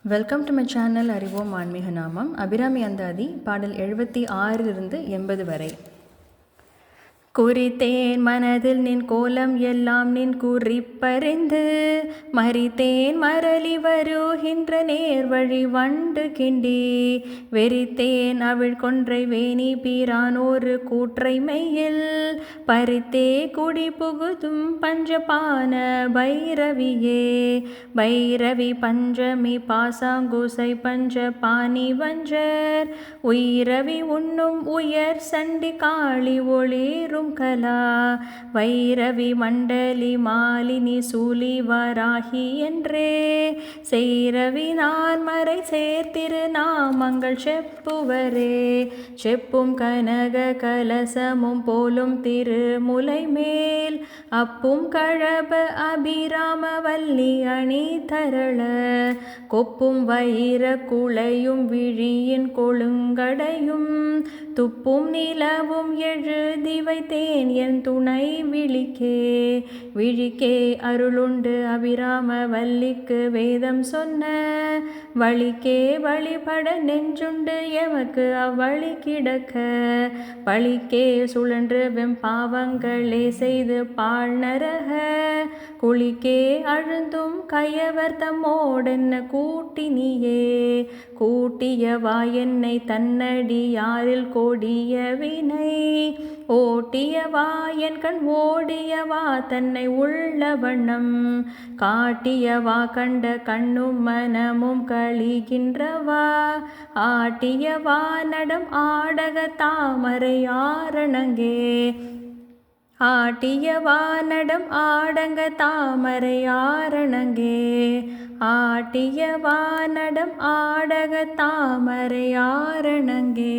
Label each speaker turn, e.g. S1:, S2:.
S1: Welcome to my channel அறிவோம் ஆன்மீக நாமம். அபிராமி அந்தாதி பாடல் 76 இருந்து 80 வரை. குறித்தேன் மனதில் நின் கோலம் எல்லாம் நின் குறிப்பறிந்து மறித்தேன் மரளி வருகின்ற நேர்வழி வண்டு கிண்டி வெறித்தேன் அவள் கொன்றை வேணி பீரான் ஒரு கூற்றை மெய்யில் பறித்தே குடி புகுதும் பஞ்சபான பைரவியே. பைரவி பஞ்சமி பாசாங்குசை பஞ்ச பாணி வஞ்சர் உயிரவி உண்ணும் உயர் சண்டி காளி ஒளிரும் கலா வைரவி மண்டலி மாலினி சூலி வராகி என்றே செய்ரவி நான் மறை சேர்த்திரு நாமங்கள் செப்புவரே. செப்பும் கனக கலசமும் போலும் திருமுலை மேல் அப்பும் கழப அபிராம வல்லி அணி தரள கொப்பும் வைர குளையும் விழியின் கொழுங்கடையும் துப்பும் நிலவும் எழுதி வைத்தேன் என் துணை விழிக்கே. விழிக்கே அருளுண்டு அபிராம வல்லிக்கு வேதம் சொன்ன வழிக்கே வழிபட நெஞ்சுண்டு எமக்கு அவ்வழி கிடக்க பழிக்கே சுழன்று வெம்பாவங்களே செய்து பாழ் நரக குளிக்கே அழுந்தும் கையவர் தம்மோடென்ன கூட்டினியே. கூட்டியவா என்னை தன்னடி யாரில் கோடிய வினை ஓட்டியவா என் கண் ஓடியவா தன்னை உள்ள வண்ணம் காட்டியவா கண்ட கண்ணும் மனமும் கழிகின்றவா ஆட்டியவா நடம் ஆடக தாமரை ஆரணங்கே. ஆட்டியவா நடம் ஆடங்க தாமரை ஆரணங்கே. ஆட்டியவா நடம் ஆடக தாமரை ஆரணங்கே.